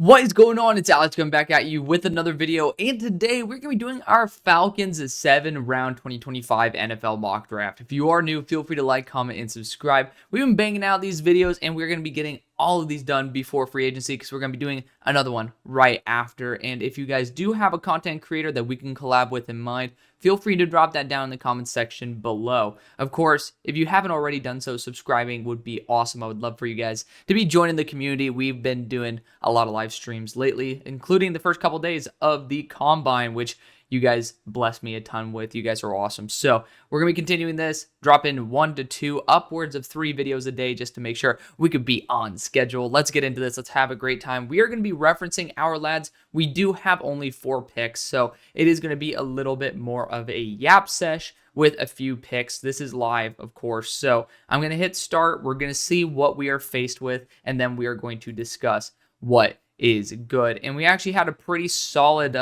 What is going on? It's Alex coming back at you with another video, and today we're going to be doing our Falcons 7-round 2025 NFL mock draft. If you are new, feel free to like, comment, and subscribe. We've been banging out these videos, and we're going to be getting all of these done before free agency because we're going to be doing another one right after. And if you guys do have a content creator that we can collab with in mind, feel free to drop that down in the comments section below. Of course, if you haven't already done so, subscribing would be awesome. I would love for you guys to be joining the community. We've been doing a lot of live streams lately, including the first couple days of the Combine, which you guys bless me a ton with. You guys are awesome. So we're going to be continuing this, drop in 1 to 2, upwards of 3 videos a day just to make sure we could be on schedule. Let's get into this. Let's have a great time. We are going to be referencing our lads. We do have only 4 picks, so it is going to be a little bit more of a yap sesh with a few picks. This is live, of course. So I'm going to hit start. We're going to see what we are faced with, and then we are going to discuss what is good. And we actually had a pretty solid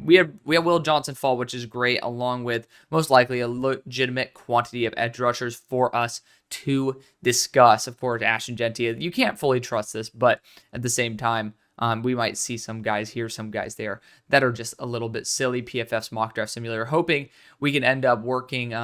we have Will Johnson fall, which is great, along with most likely a legitimate quantity of edge rushers for us to discuss. Of course, Ashton Gentia, you can't fully trust this, but at the same time, we might see some guys here, some guys there that are just a little bit silly. PFF's mock draft simulator, hoping we can end up working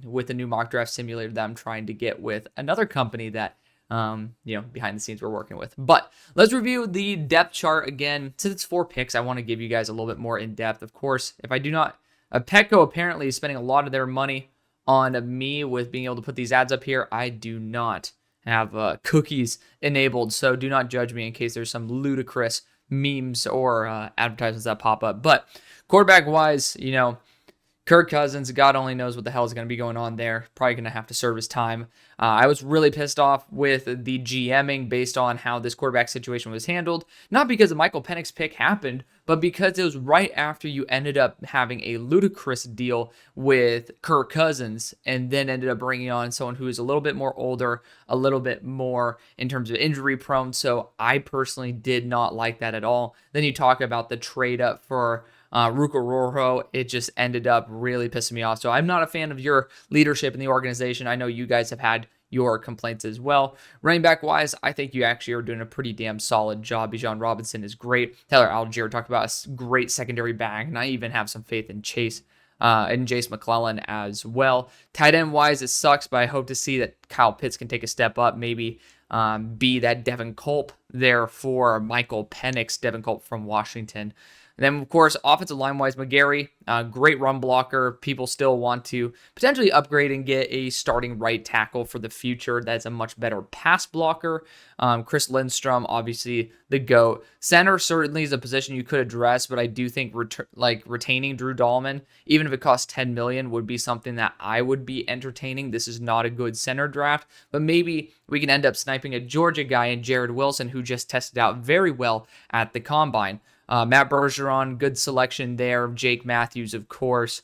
with a new mock draft simulator that I'm trying to get with another company that behind the scenes we're working with. But let's review the depth chart again. Since it's 4 picks, I want to give you guys a little bit more in depth. Of course, if I do not, Petco apparently is spending a lot of their money on me with being able to put these ads up here. I do not have cookies enabled, so do not judge me in case there's some ludicrous memes or advertisements that pop up. But quarterback wise, Kirk Cousins, God only knows what the hell is going to be going on there. Probably going to have to serve his time. I was really pissed off with the GMing based on how this quarterback situation was handled. Not because the Michael Penix pick happened, but because it was right after you ended up having a ludicrous deal with Kirk Cousins and then ended up bringing on someone who is a little bit more older, a little bit more in terms of injury prone. So I personally did not like that at all. Then you talk about the trade up for Ruka Roro. It just ended up really pissing me off. So I'm not a fan of your leadership in the organization. I know you guys have had your complaints as well. Running back wise, I think you actually are doing a pretty damn solid job. Bijan Robinson is great. Taylor Algier talked about a great secondary bag, and I even have some faith in Chase and Jace McClellan as well. Tight end wise, it sucks, but I hope to see that Kyle Pitts can take a step up, maybe be that Devin Culp there for Michael Penix, Devin Culp from Washington. And then, of course, offensive line-wise, McGarry, great run blocker. People still want to potentially upgrade and get a starting right tackle for the future. That's a much better pass blocker. Chris Lindstrom, obviously the GOAT. Center certainly is a position you could address, but I do think retaining Drew Dahlman, even if it costs $10 million, would be something that I would be entertaining. This is not a good center draft, but maybe we can end up sniping a Georgia guy in Jared Wilson, who just tested out very well at the Combine. Matt Bergeron, good selection there. Jake Matthews, of course.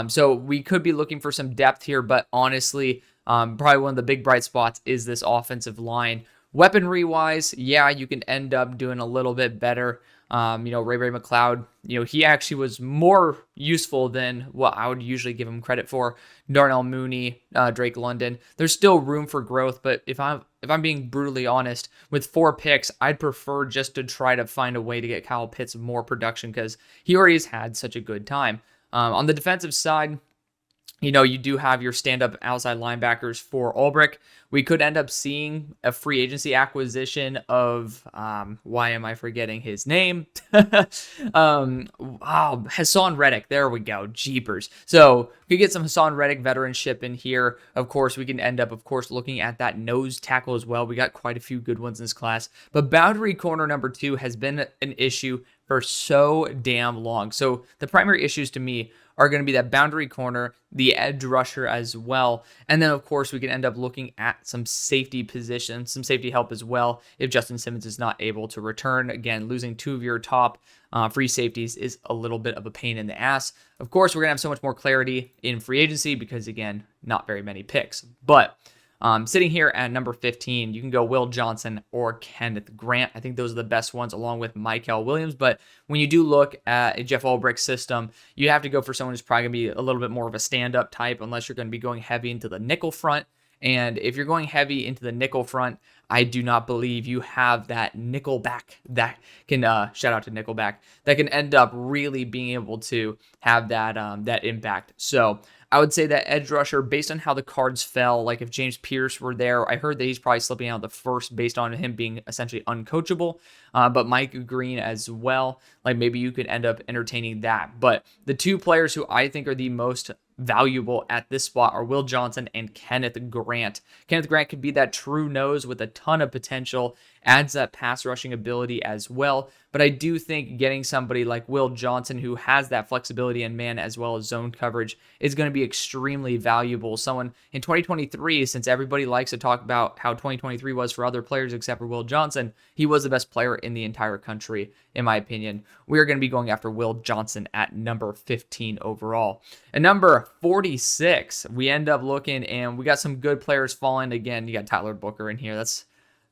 So we could be looking for some depth here, but honestly, probably one of the big bright spots is this offensive line. Weaponry-wise, yeah, you can end up doing a little bit better. Ray McLeod, he actually was more useful than what I would usually give him credit for. Darnell Mooney, Drake London. There's still room for growth, but if I'm being brutally honest, with 4 picks, I'd prefer just to try to find a way to get Kyle Pitts more production because he already has had such a good time. On the defensive side, you do have your stand-up outside linebackers for Ulbrich. We could end up seeing a free agency acquisition of, why am I forgetting his name? Hassan Reddick. There we go. Jeepers. So we could get some Hassan Reddick veteranship in here. Of course, we can end up, looking at that nose tackle as well. We got quite a few good ones in this class. But boundary corner number 2 has been an issue for so damn long. So the primary issues to me are going to be that boundary corner, the edge rusher as well. And then, of course, we can end up looking at some safety positions, some safety help as well if Justin Simmons is not able to return. Again, losing 2 of your top free safeties is a little bit of a pain in the ass. Of course, we're going to have so much more clarity in free agency because, again, not very many picks. But sitting here at number 15, you can go Will Johnson or Kenneth Grant. I think those are the best ones along with Michael Williams. But when you do look at a Jeff Ulbrich's system, you have to go for someone who's probably going to be a little bit more of a stand-up type unless you're going to be going heavy into the nickel front. And if you're going heavy into the nickel front, I do not believe you have that nickel back that can shout out to Nickelback that can end up really being able to have that impact. So I would say that edge rusher, based on how the cards fell, like if James Pierce were there, I heard that he's probably slipping out the first based on him being essentially uncoachable. But Mike Green as well, like maybe you could end up entertaining that. But the two players who I think are the most valuable at this spot are Will Johnson and Kenneth Grant. Kenneth Grant could be that true nose with a ton of potential, adds that pass rushing ability as well. But I do think getting somebody like Will Johnson, who has that flexibility in man as well as zone coverage, is going to be extremely valuable. Someone in 2023, since everybody likes to talk about how 2023 was for other players except for Will Johnson, he was the best player in the entire country, in my opinion. We are going to be going after Will Johnson at number 15 overall. At number 46, we end up looking, and we got some good players falling. Again, you got Tyler Booker in here. That's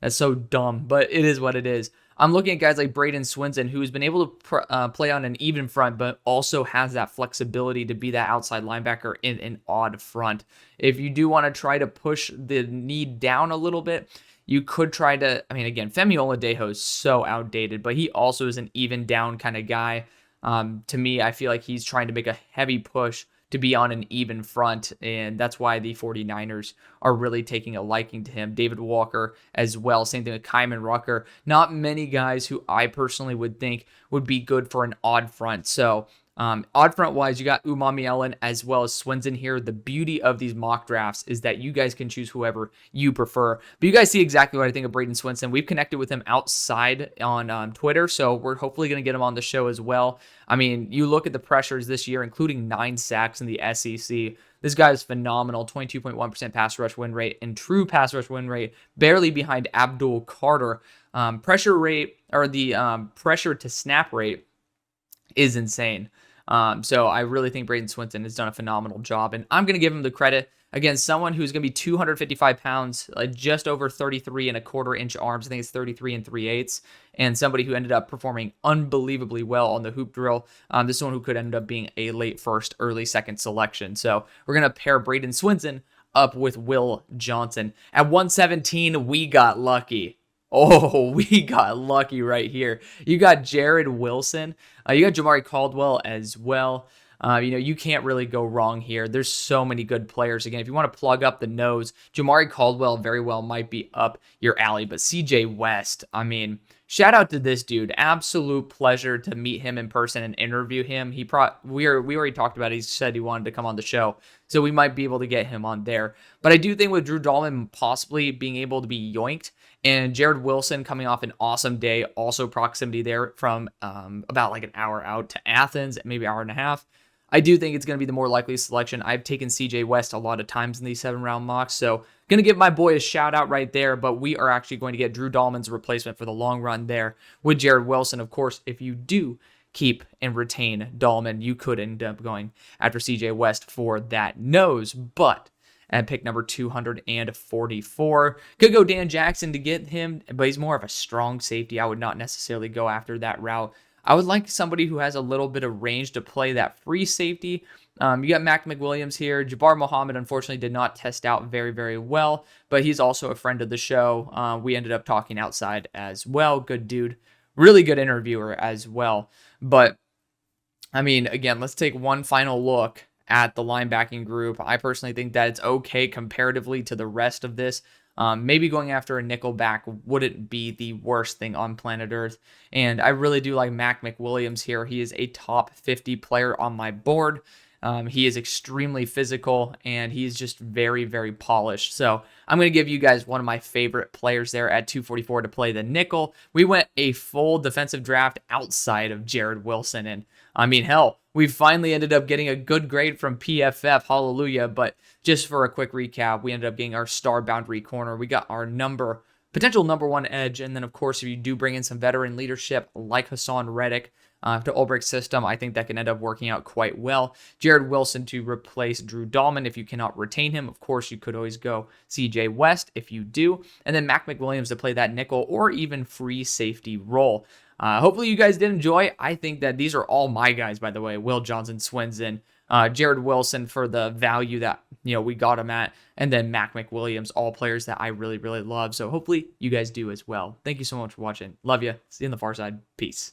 so dumb, but it is what it is. I'm looking at guys like Braden Swinson, who's been able to play on an even front, but also has that flexibility to be that outside linebacker in an odd front. If you do want to try to push the need down a little bit, you could try to, again, Femi Oladejo is so outdated, but he also is an even down kind of guy. To me, I feel like he's trying to make a heavy push to be on an even front, and that's why the 49ers are really taking a liking to him. David Walker as well, same thing with Kyman Rucker. Not many guys who I personally would think would be good for an odd front. So odd front wise, you got Umami Ellen as well as Swinson here. The beauty of these mock drafts is that you guys can choose whoever you prefer. But you guys see exactly what I think of Braden Swinson. We've connected with him outside on Twitter, so we're hopefully going to get him on the show as well. You look at the pressures this year, including 9 sacks in the SEC. This guy is phenomenal. 22.1% pass rush win rate and true pass rush win rate, barely behind Abdul Carter. Pressure rate, or the pressure to snap rate, is insane. So I really think Braden Swinson has done a phenomenal job, and I'm going to give him the credit. Again, someone who's going to be 255 pounds, just over 33.25 inch arms. I think it's 33 3/8, and somebody who ended up performing unbelievably well on the hoop drill. This is someone who could end up being a late first, early second selection. So we're going to pair Braden Swinson up with Will Johnson. At 117, we got lucky. Oh, we got lucky right here. You got Jared Wilson. You got Jamari Caldwell as well. You can't really go wrong here. There's so many good players. Again, if you want to plug up the nose, Jamari Caldwell very well might be up your alley. But CJ West, shout out to this dude. Absolute pleasure to meet him in person and interview him. We already talked about it. He said he wanted to come on the show, so we might be able to get him on there. But I do think with Drew Dalman possibly being able to be yoinked, and Jared Wilson coming off an awesome day, also proximity there from about like an hour out to Athens, maybe an hour and a half. I do think it's going to be the more likely selection. I've taken CJ West a lot of times in these 7-round mocks, so going to give my boy a shout out right there, but we are actually going to get Drew Dalman's replacement for the long run there with Jared Wilson. Of course, if you do keep and retain Dalman, you could end up going after CJ West for that nose, but at pick number 244, could go Dan Jackson to get him, but he's more of a strong safety. I would not necessarily go after that route. I would like somebody who has a little bit of range to play that free safety. You got Mac McWilliams here. Jabbar Muhammad, unfortunately, did not test out very, very well, but he's also a friend of the show. We ended up talking outside as well. Good dude. Really good interviewer as well. But, again, let's take one final look at the linebacking group. I personally think that it's okay comparatively to the rest of this. Maybe going after a nickelback wouldn't be the worst thing on planet Earth. And I really do like Mac McWilliams here. He is a top 50 player on my board. He is extremely physical, and he's just very, very polished. So I'm going to give you guys one of my favorite players there at 244 to play the nickel. We went a full defensive draft outside of Jared Wilson. And hell, we finally ended up getting a good grade from PFF. Hallelujah. But just for a quick recap, we ended up getting our star boundary corner. We got our potential number 1 edge. And then, of course, if you do bring in some veteran leadership like Hassan Reddick to Ulbricht's system, I think that can end up working out quite well. Jared Wilson to replace Drew Dalman if you cannot retain him. Of course, you could always go CJ West if you do. And then Mac McWilliams to play that nickel or even free safety role. Hopefully you guys did enjoy. I think that these are all my guys, by the way. Will Johnson, Swinson, Jared Wilson for the value that, we got him at, and then Mac McWilliams, all players that I really, really love. So hopefully you guys do as well. Thank you so much for watching. Love you. See you on the far side. Peace.